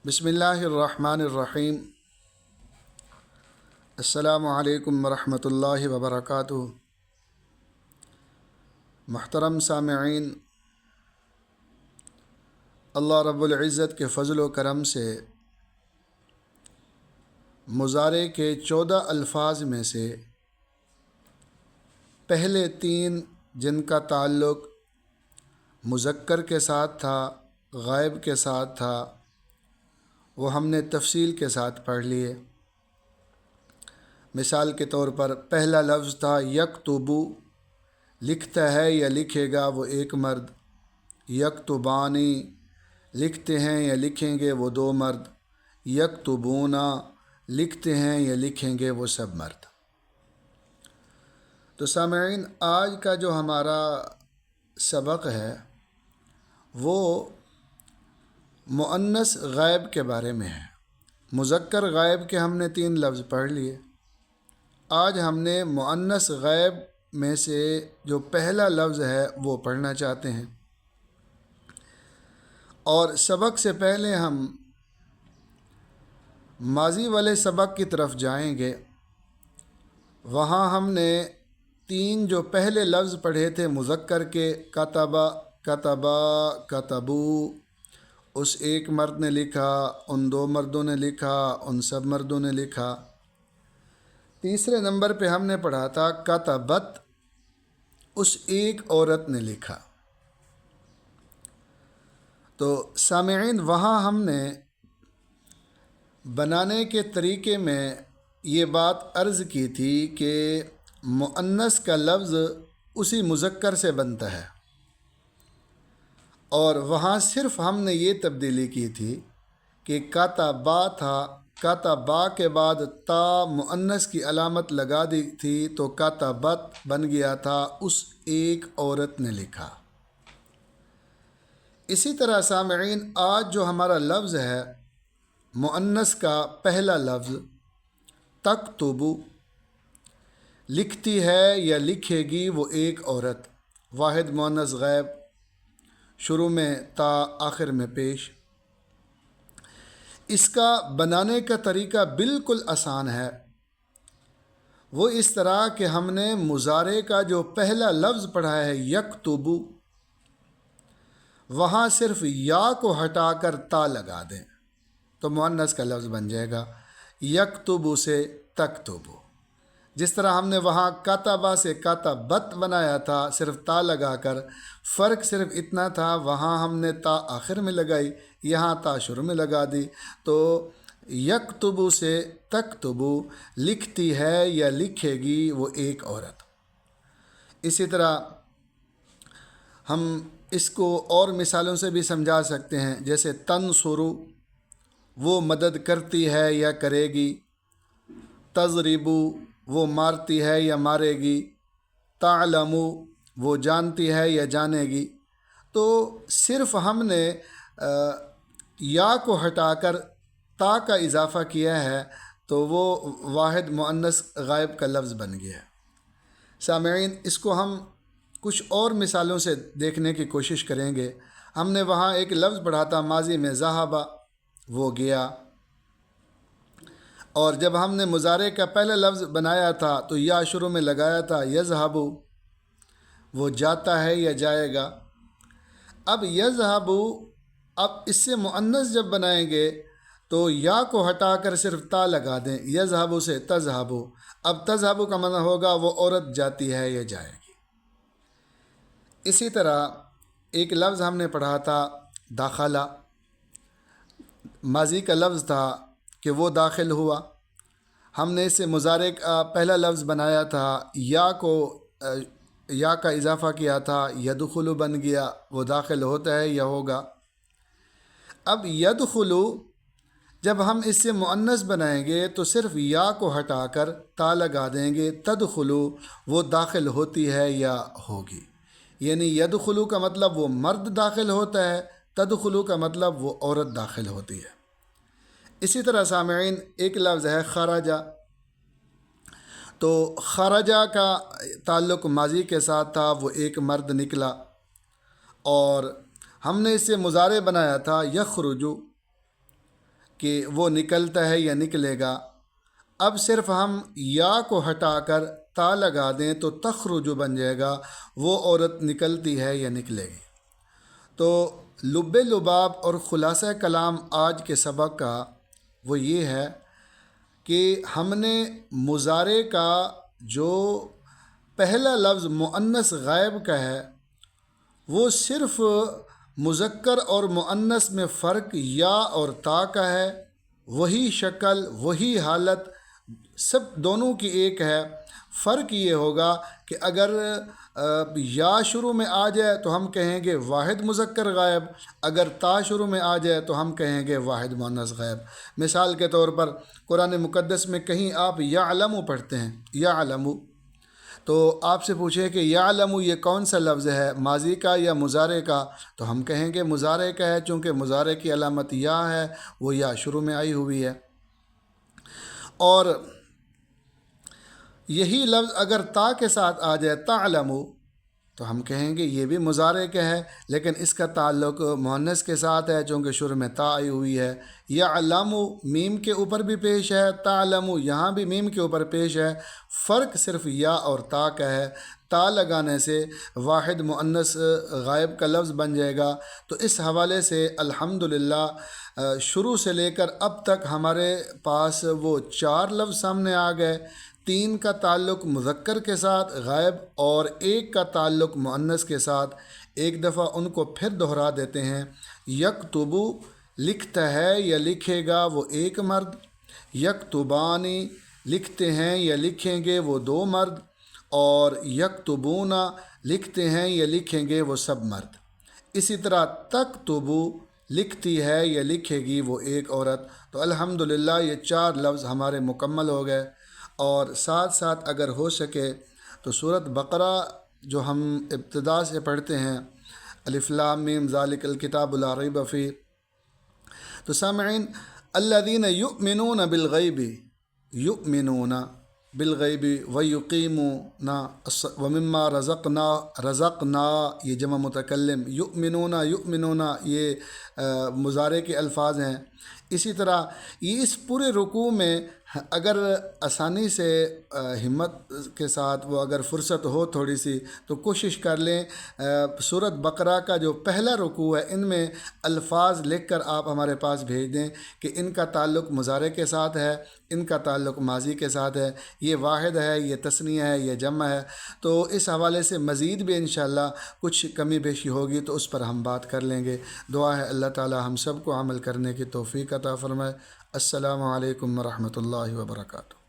بسم اللہ الرحمن الرحیم۔ السلام علیکم ورحمۃ اللہ وبرکاتہ۔ محترم سامعین، اللہ رب العزت کے فضل و کرم سے مضارع کے 14 الفاظ میں سے پہلے 3 جن کا تعلق مذکر کے ساتھ تھا، غائب کے ساتھ تھا، وہ ہم نے تفصیل کے ساتھ پڑھ لیے۔ مثال کے طور پر پہلا لفظ تھا یکتبو، لکھتا ہے یا لکھے گا وہ ایک مرد۔ یکتبانی، لکھتے ہیں یا لکھیں گے وہ 2 مرد۔ یکتبونا، لکھتے ہیں یا لکھیں گے وہ سب مرد۔ تو سامعین، آج کا جو ہمارا سبق ہے وہ مؤنث غائب کے بارے میں ہے۔ مذکر غائب کے ہم نے 3 لفظ پڑھ لیے۔ آج ہم نے مؤنث غائب میں سے جو پہلا لفظ ہے وہ پڑھنا چاہتے ہیں، اور سبق سے پہلے ہم ماضی والے سبق کی طرف جائیں گے۔ وہاں ہم نے 3 جو پہلے لفظ پڑھے تھے مذکر کے، کتبا، کتبا، کتبو، اس ایک مرد نے لکھا، ان 2 مردوں نے لکھا، ان سب مردوں نے لکھا۔ تیسرے نمبر پہ ہم نے پڑھا تھا کتبت، اس ایک عورت نے لکھا۔ تو سامعین، وہاں ہم نے بنانے کے طریقے میں یہ بات عرض کی تھی کہ مؤنث کا لفظ اسی مذکر سے بنتا ہے، اور وہاں صرف ہم نے یہ تبدیلی کی تھی کہ کتبا تھا، کتبا کے بعد تا مؤنث کی علامت لگا دی تھی تو کتبت بن گیا تھا، اس ایک عورت نے لکھا۔ اسی طرح سامعین، آج جو ہمارا لفظ ہے مؤنث کا پہلا لفظ تکتبو، لکھتی ہے یا لکھے گی وہ ایک عورت، واحد مؤنث غائب، شروع میں تا، آخر میں پیش۔ اس کا بنانے کا طریقہ بالکل آسان ہے۔ وہ اس طرح کہ ہم نے مضارع کا جو پہلا لفظ پڑھا ہے یکتبو، وہاں صرف یا کو ہٹا کر تا لگا دیں تو مؤنث کا لفظ بن جائے گا، یکتبو سے تکتبو۔ جس طرح ہم نے وہاں کتبا سے کتبت بنایا تھا صرف تا لگا کر، فرق صرف اتنا تھا، وہاں ہم نے تا آخر میں لگائی، یہاں تا شروع میں لگا دی۔ تو یکتبو سے تکتبو، لکھتی ہے یا لکھے گی وہ ایک عورت۔ اسی طرح ہم اس کو اور مثالوں سے بھی سمجھا سکتے ہیں، جیسے تنصرو، وہ مدد کرتی ہے یا کرے گی۔ تضربو، وہ مارتی ہے یا مارے گی۔ تعلمو، وہ جانتی ہے یا جانے گی۔ تو صرف ہم نے یا کو ہٹا کر تا کا اضافہ کیا ہے تو وہ واحد مؤنث غائب کا لفظ بن گیا ہے۔ سامعین، اس کو ہم کچھ اور مثالوں سے دیکھنے کی کوشش کریں گے۔ ہم نے وہاں ایک لفظ پڑھا تھا ماضی میں ذہبا، وہ گیا، اور جب ہم نے مضارع کا پہلا لفظ بنایا تھا تو یا شروع میں لگایا تھا یذہبو، وہ جاتا ہے یا جائے گا۔ اب یذہبو، اب اس سے مؤنث جب بنائیں گے تو یا کو ہٹا کر صرف تا لگا دیں، یذہبو سے تذہبو۔ اب تذہبو کا معنی ہوگا وہ عورت جاتی ہے یا جائے گی۔ اسی طرح ایک لفظ ہم نے پڑھا تھا داخلہ، ماضی کا لفظ تھا کہ وہ داخل ہوا۔ ہم نے اس سے مضارع کا پہلا لفظ بنایا تھا، یا کا اضافہ کیا تھا، یدخلو بن گیا، وہ داخل ہوتا ہے یا ہوگا۔ اب یدخلو جب ہم اس سے مؤنث بنائیں گے تو صرف یا کو ہٹا کر تا لگا دیں گے، تدخلو، وہ داخل ہوتی ہے یا ہوگی۔ یعنی یدخلو کا مطلب وہ مرد داخل ہوتا ہے، تدخلو کا مطلب وہ عورت داخل ہوتی ہے۔ اسی طرح سامعین، ایک لفظ ہے خرجہ، تو خرجہ کا تعلق ماضی کے ساتھ تھا، وہ ایک مرد نکلا، اور ہم نے اس سے مضارع بنایا تھا یخرجو، کہ وہ نکلتا ہے یا نکلے گا، اب صرف ہم یا کو ہٹا کر تا لگا دیں تو تخرج بن جائے گا، وہ عورت نکلتی ہے یا نکلے گی۔ تو لب لباب اور خلاصہ کلام آج کے سبق کا وہ یہ ہے کہ ہم نے مضارع کا جو پہلا لفظ مؤنث غائب کا ہے وہ صرف مذکر اور مؤنث میں فرق یا اور تا کا ہے، وہی شکل وہی حالت سب دونوں کی ایک ہے۔ فرق یہ ہوگا کہ اگر یا شروع میں آ جائے تو ہم کہیں گے واحد مذکر غائب، اگر تا شروع میں آ جائے تو ہم کہیں گے واحد مؤنث غائب۔ مثال کے طور پر قرآن مقدس میں کہیں آپ یعلم پڑھتے ہیں، یعلم، تو آپ سے پوچھے کہ یعلم یہ کون سا لفظ ہے، ماضی کا یا مضارع کا، تو ہم کہیں گے مضارع کا ہے، چونکہ مضارع کی علامت یا ہے، وہ یا شروع میں آئی ہوئی ہے۔ اور یہی لفظ اگر تا کے ساتھ آ جائے تعلم، تو ہم کہیں گے یہ بھی مضارع کا ہے، لیکن اس کا تعلق مؤنث کے ساتھ ہے چونکہ شروع میں تا آئی ہوئی ہے۔ یعلم میم کے اوپر بھی پیش ہے، تعلم یہاں بھی میم کے اوپر پیش ہے، فرق صرف یا اور تا کا ہے۔ تا لگانے سے واحد مؤنث غائب کا لفظ بن جائے گا۔ تو اس حوالے سے الحمدللہ شروع سے لے کر اب تک ہمارے پاس وہ 4 لفظ سامنے آ گئے، 3 کا تعلق مذکر کے ساتھ غائب اور 1 کا تعلق مؤنث کے ساتھ۔ ایک دفعہ ان کو پھر دہرا دیتے ہیں۔ یکتبو لکھتا ہے یا لکھے گا وہ ایک مرد، یکتبانی لکھتے ہیں یا لکھیں گے وہ 2 مرد، اور یکتبون لکھتے ہیں یا لکھیں گے وہ سب مرد۔ اسی طرح تکتبو لکھتی ہے یا لکھے گی وہ ایک عورت۔ تو الحمدللہ یہ 4 لفظ ہمارے مکمل ہو گئے۔ اور ساتھ ساتھ اگر ہو سکے تو سورۃ بقرہ جو ہم ابتدا سے پڑھتے ہیں، الف لام میم ذالک الکتاب لا ریب فیہ، تو سامعین الذین یؤمنون بالغیب، یؤمنون بالغیب ویقیمون ومما رزقنا یہ جمع متکلم، یؤمنون یہ مضارع کے الفاظ ہیں۔ اسی طرح یہ اس پورے رکوع میں اگر آسانی سے ہمت کے ساتھ وہ اگر فرصت ہو تھوڑی سی تو کوشش کر لیں، سورۃ بقرہ کا جو پہلا رکوع ہے ان میں الفاظ لکھ کر آپ ہمارے پاس بھیج دیں کہ ان کا تعلق مضارع کے ساتھ ہے، ان کا تعلق ماضی کے ساتھ ہے، یہ واحد ہے، یہ تثنیہ ہے، یہ جمع ہے۔ تو اس حوالے سے مزید بھی انشاءاللہ کچھ کمی بیشی ہوگی تو اس پر ہم بات کر لیں گے۔ دعا ہے اللہ تعالی ہم سب کو عمل کرنے کی توفیق عطا فرمائے۔ السلام علیکم ورحمۃ اللہ وبرکاتہ۔